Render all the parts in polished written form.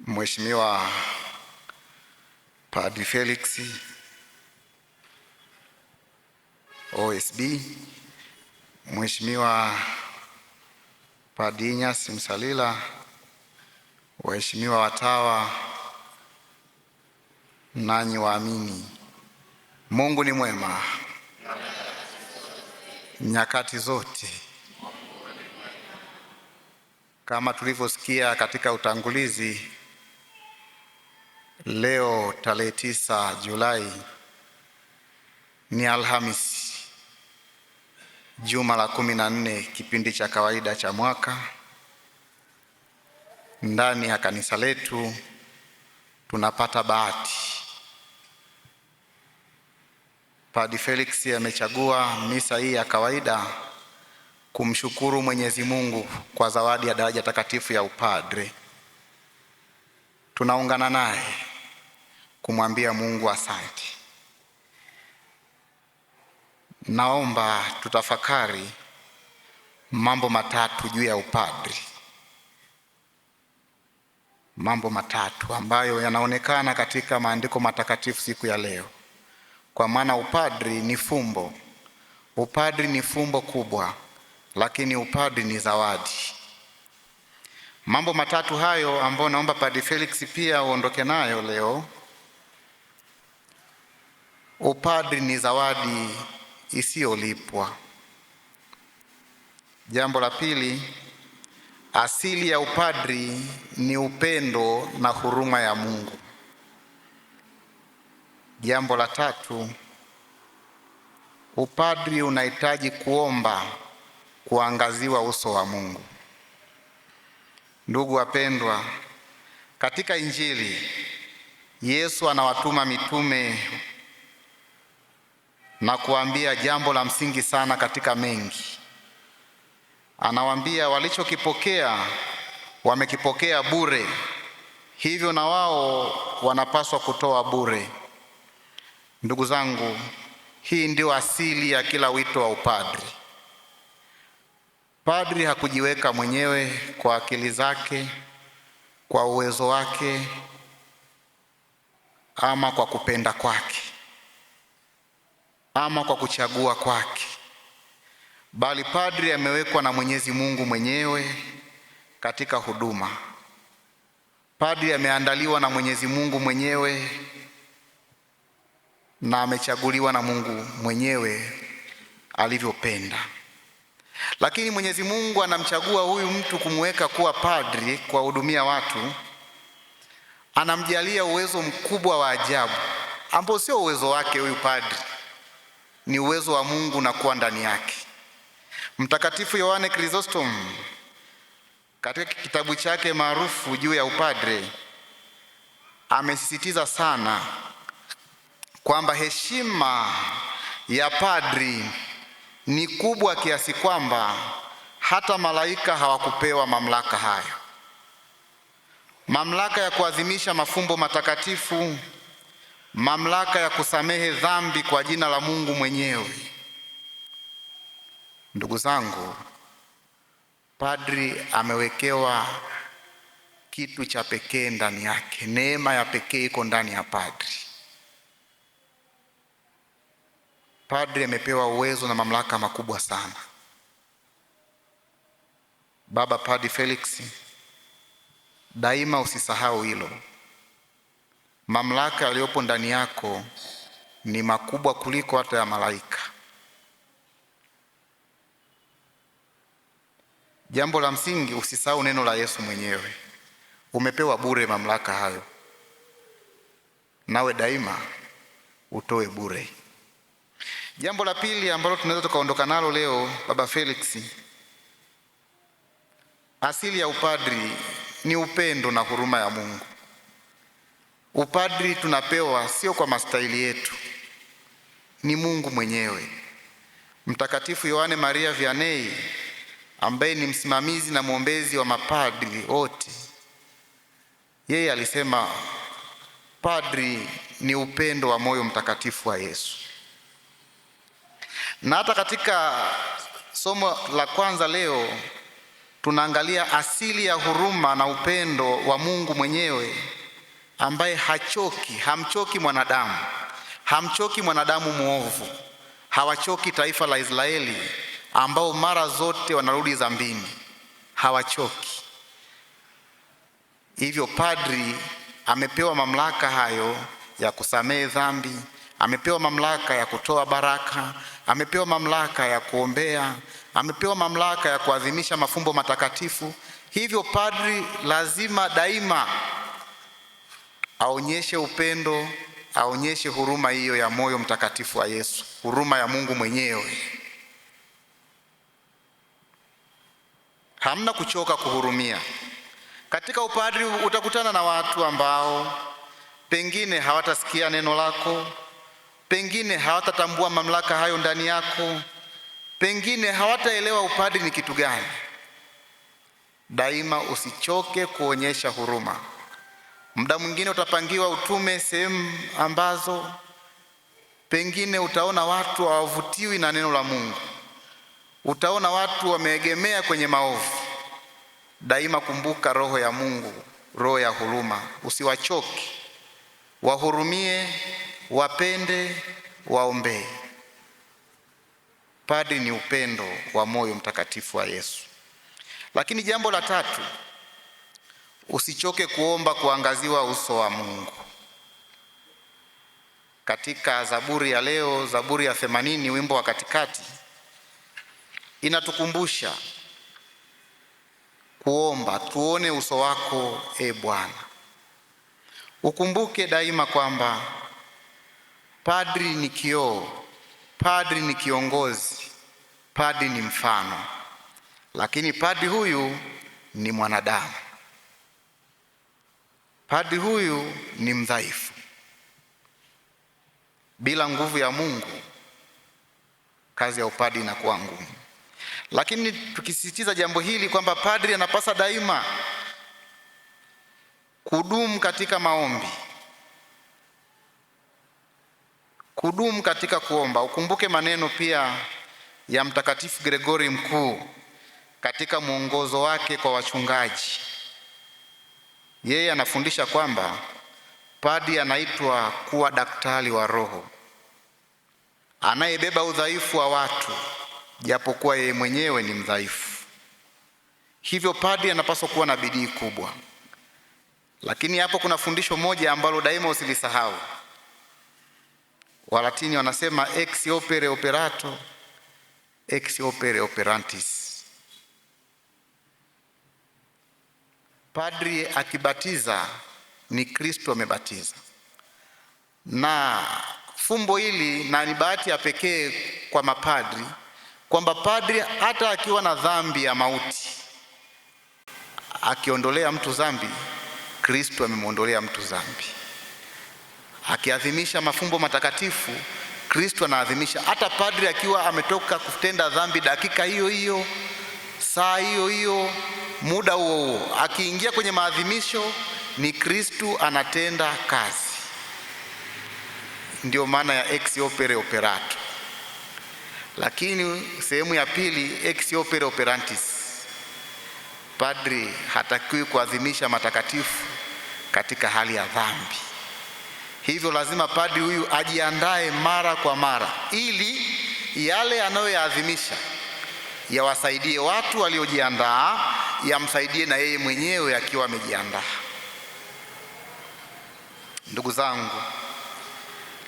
Mheshimiwa Padri Felix OSB, Mheshimiwa Padri Inyasi Msalila, waheshimiwa watawa, nanyi waamini, Mungu ni mwema nyakati zote. Kama tulivyosikia katika utangulizi, leo tarehe 9 Julai ni Alhamisi, juma la 14 kipindi cha kawaida cha mwaka. Ndani ya kanisa letu tunapata bahati. Padri Felix amechagua misa hii ya kawaida kumshukuru Mwenyezi Mungu kwa zawadi ya daraja takatifu ya upadre. Tunaungana naye kumwambia Mungu asante. Naomba tutafakari mambo matatu juu ya upadri. Mambo matatu ambayo yanaonekana katika maandiko matakatifu siku ya leo. Kwa maana upadri ni fumbo. Upadri ni fumbo kubwa, lakini upadri ni zawadi. Mambo matatu hayo ambayo naomba Padri Felix pia uondoke nayo leo. Upadri ni zawadi isiyolipwa. Jambo la pili, asili ya upadri ni upendo na huruma ya Mungu. Jambo la tatu, upadri unahitaji kuomba kuangaziwa uso wa Mungu. Ndugu wapendwa, katika Injili Yesu anawatuma mitume na kuambia jambo la msingi sana katika mengi. Anawaambia walichokipokea wamekipokea bure, hivyo na wao wanapaswa kutoa bure. Ndugu zangu, hii ndio asili ya kila wito wa upadri. Padri hakujiweka mwenyewe kwa akili zake, kwa uwezo wake, ama kwa kupenda kwake, ama kwa kuchagua kwake, bali padri amewekwa na Mwenyezi Mungu mwenyewe katika huduma. Padri ameandaliwa na Mwenyezi Mungu mwenyewe na amechaguliwa na Mungu mwenyewe alivyopenda. Lakini Mwenyezi Mungu anamchagua huyu mtu kumweka kuwa padri kwa hudumia watu. Anamjalia uwezo mkubwa wa ajabu ambao sio uwezo wake huyu padri, ni uwezo wa Mungu na kuwa ndani yake. Mtakatifu Yohane Chrysostom katika kitabu chake maarufu juu ya upadre amesisitiza sana kwamba heshima ya padri ni kubwa kiasi kwamba hata malaika hawakupewa mamlaka hayo. Mamlaka ya kuadhimisha mafumbo matakatifu, mamlaka ya kusamehe dhambi kwa jina la Mungu mwenyewe. Ndugu zangu, padri amewekewa kitu cha pekee ndani yake. Neema ya pekee iko ndani ya padri. Padri amepewa uwezo na mamlaka makubwa sana. Baba Padri Felix, daima usisahau hilo. Mamlaka yaliyopo ndani yako ni makubwa kuliko hata ya malaika. Jambo la msingi, usisahau neno la Yesu mwenyewe. Umepewa bure mamlaka hayo, nawe daima utoe bure. Jambo la pili ambalo tunaweza tukaondoka nalo leo, Baba Felix, asili ya upadri ni upendo na huruma ya Mungu. Upadri tunapewa sio kwa mastahili yetu, ni Mungu mwenyewe. Mtakatifu Yohane Maria Vianney ambaye ni msimamizi na mwombezi wa mapadri wote, yeye alisema padri ni upendo wa moyo mtakatifu wa Yesu. Na hata katika somo la kwanza leo tunaangalia asili ya huruma na upendo wa Mungu mwenyewe ambaye hamchoki mwanadamu, hamchoki mwanadamu muovu, hawachoki taifa la Israeli ambao mara zote wanarudi dhambini, hawachoki. Hivyo padri amepewa mamlaka hayo ya kusamehe dhambi, amepewa mamlaka ya kutoa baraka, amepewa mamlaka ya kuombea, amepewa mamlaka ya kuadhimisha mafumbo matakatifu. Hivyo padri lazima daima aonyeshe upendo, aonyeshe huruma hiyo ya moyo mtakatifu wa Yesu, huruma ya Mungu mwenyewe. Hamna kuchoka kuhurumia. Katika upadri utakutana na watu ambao pengine hawatasikia neno lako, pengine hawatatambua mamlaka hayo ndani yako, pengine hawataelewa upadri ni kitu gani. Daima usichoke kuonyesha huruma. Muda mwingine utapangiwa utume sehemu ambazo pengine utaona watu hawavutiwi na neno la Mungu, utaona watu wameegemea kwenye maovu. Daima kumbuka roho ya Mungu, roho ya huruma. Usiwachoke, wahurumie, wapende, waombee. Padri ni upendo wa moyo mtakatifu wa Yesu. Lakini jambo la tatu, usichoke kuomba kuangaziwa uso wa Mungu. Katika Zaburi ya leo, Zaburi ya 80, wimbo wa katikati, inatukumbusha kuomba, tuone uso wako e Bwana. Ukumbuke daima kwamba padri ni kioo, padri ni kiongozi, padri ni mfano, lakini padri huyu ni mwanadamu. Padri huyu ni mdhaifu. Bila nguvu ya Mungu, kazi ya upadri inakuwa ngumu. Lakini tukisisitiza jambo hili kwamba padri anapasa daima kudumu katika maombi, kudumu katika kuomba. Ukumbuke maneno pia ya Mtakatifu Gregori Mkuu katika mwongozo wake kwa wachungaji. Yeye anafundisha kwamba padri anaitwa kuwa daktari wa roho, anayebeba udhaifu wa watu japokuwa yeye mwenyewe ni mdhaifu. Hivyo padri anapaswa kuwa na bidii kubwa. Lakini hapo kuna fundisho moja ambalo daima usilisahau. Walatini wanasema ex opere operato, ex opere operantis. Padri akibatiza ni Kristo amebatiza. Na fumbo hili, na ni bahati ya pekee kwa mapadri, kwamba padri hata akiwa na dhambi ya mauti, akiondolea mtu dhambi, Kristo amemwondolea mtu dhambi. Akiadhimisha mafumbo matakatifu, Kristo anaadhimisha. Hata padri akiwa ametoka kutenda dhambi dakika hiyo hiyo, saa hiyo hiyo, muda huo huo, akiingia kwenye maadhimisho, ni Kristo anatenda kazi. Ndio maana ya ex opere operato. Lakini sehemu ya pili, ex opere operantis. Padri hatakiwi kuadhimisha matakatifu katika hali ya dhambi. Hivyo lazima padri huyu ajiandae mara kwa mara, ili yale anayoyaadhimisha yawasaidie watu waliojiandaa, yamsaidie na yeye mwenyewe akiwa amejiandaa. Ndugu zangu,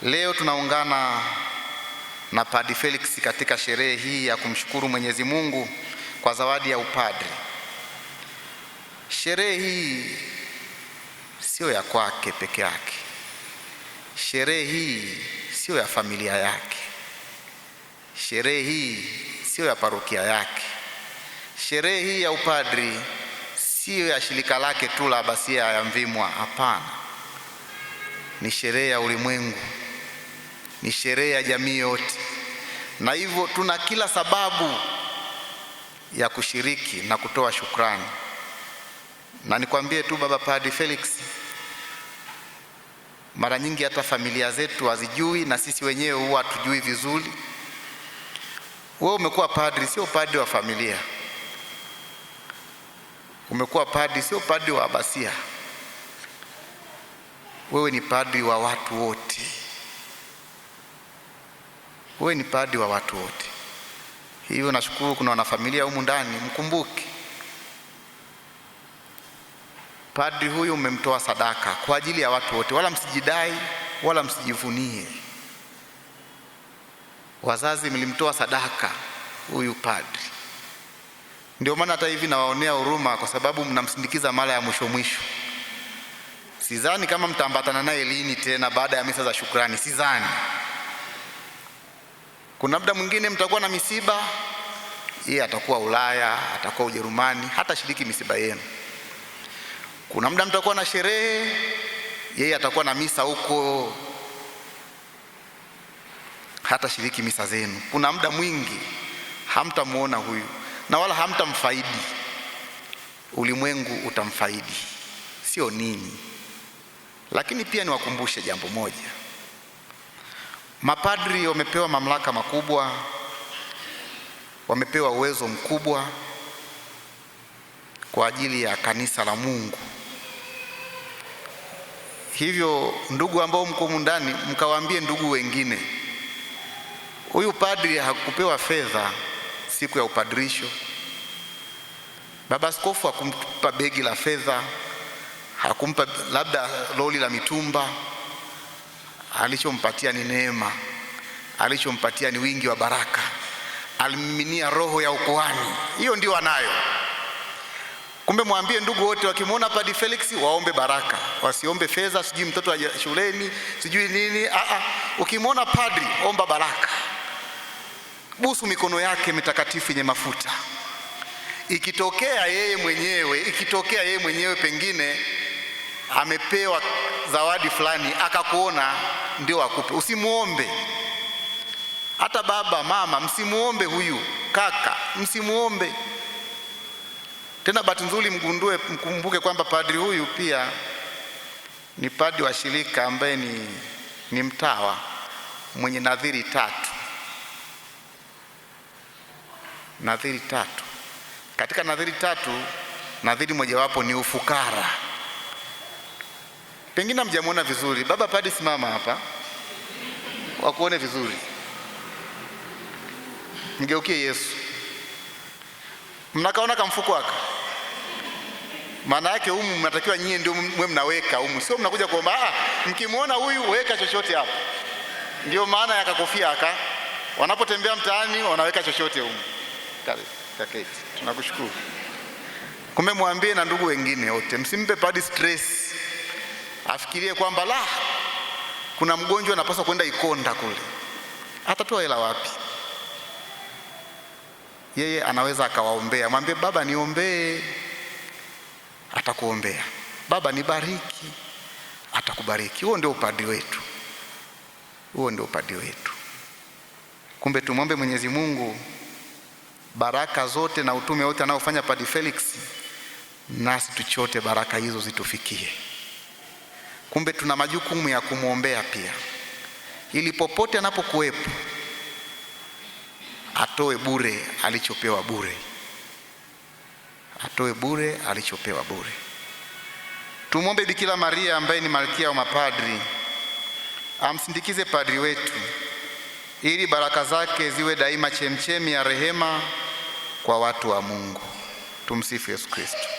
leo tunaungana na Padri Felix katika sherehe hii ya kumshukuru Mwenyezi Mungu kwa zawadi ya upadri. Sherehe hii sio ya kwake peke yake. Sherehe hii sio ya familia yake. Sherehe hii sio ya parokia yake. Sherehe hii ya upadri sio ya shirika lake tu la Abasia ya Mvimwa, hapana. Ni sherehe ya ulimwengu, ni sherehe ya jamii yote, na hivyo tuna kila sababu ya kushiriki na kutoa shukrani. Na nikwambie tu Baba Padri Felix, mara nyingi hata familia zetu hazijui, na sisi wenyewe huwa hatujui vizuri. Wewe umekuwa padri, sio padri wa familia. Umekuwa padri, sio padri wa abasia. Wewe ni padri wa watu wote. Wewe ni padri wa watu wote. Hivyo nashukuru kuna wanafamilia humu ndani, mkumbuke padri huyu umemtoa sadaka kwa ajili ya watu wote, wala msijidai wala msijivunie. Wazazi mlimtoa sadaka huyu padri. Ndio maana hata hivi nawaonea huruma, kwa sababu mnamsindikiza mara ya mwisho. Sidhani kama mtaambatana naye lini tena baada ya misa za shukrani, sidhani. Kuna muda mwingine mtakuwa na misiba, yeye atakuwa Ulaya, atakuwa Ujerumani, hata shiriki misiba yenu. Kuna muda mtakuwa na sherehe, yeye atakuwa na misa huko, hata shiriki misa zenu. Kuna muda mwingi hamtamuona huyu na wala hamtamfaidi. Ulimwengu utamfaidi, sio nini. Lakini pia niwakumbushe jambo moja. Mapadri wamepewa mamlaka makubwa, wamepewa uwezo mkubwa kwa ajili ya kanisa la Mungu. Hivyo ndugu ambao mko humu ndani, mkawaambie ndugu wengine, huyu padri hakupewa fedha siku ya upadrisho. Baba Askofu hakumpa begi la fedha, hakumpa labda loli la mitumba. Alichompatia ni neema, alichompatia ni wingi wa baraka, alimiminia roho ya ukuhani. Hiyo ndio anayo. Kumbe mwambie ndugu wote, wakimwona Padre Felix waombe baraka, wasiombe fedha, sijui mtoto wa shuleni, sijui nini. Ukimwona padri omba baraka, busu mikono yake mitakatifu yenye mafuta. Ikitokea yeye mwenyewe pengine amepewa zawadi fulani akakuona, ndio akupe. Usimuombe. Hata baba mama msimuombe huyu kaka, msimuombe. Tena bahati nzuri mkumbuke kwamba padri huyu pia ni padri wa shirika ambaye ni mtawa mwenye nadhiri 3. Nadhiri 3. Katika nadhiri 3, nadhiri mojawapo ni ufukara. Pengine hamjamuona vizuri. Baba padri, simama hapa wakuone vizuri. Mgeukie Yesu. Mnakaona kamfuko waka? Maana yake humu mnatakiwa nyie ndio mwe mnaweka humu, sio mnakuja kuomba. Mkimuona huyu weka chochote hapa. Ndio maana ya kakofia aka. Wanapotembea mtaani wanaweka chochote humu. Kaketi. Tunakushukuru. Kumbe mwambie na ndugu wengine wote, msimpe padri stress. Afikirie kwamba kuna mgonjwa anapaswa kwenda Ikonda kule. Atatoa hela wapi? Yeye anaweza akawaombea. Mwambie baba niombee, atakuombea. Baba nibariki, atakubariki. Huo ndio upadri wetu. Huo ndio upadri wetu. Kumbe tumwombe Mwenyezi Mungu baraka zote na utume wote anaofanya Padre Felix, nasi tuchote baraka hizo zitufikie. Kumbe tuna majukumu ya kumwombea pia, ili popote anapokuwepo atoe bure alichopewa bure. Atoe bure alichopewa bure. Tumwombe Bikira Maria ambaye ni malkia wa mapadri amsindikize padri wetu, ili baraka zake ziwe daima chemchemi ya rehema kwa watu wa Mungu. Tumsifu Yesu Kristo.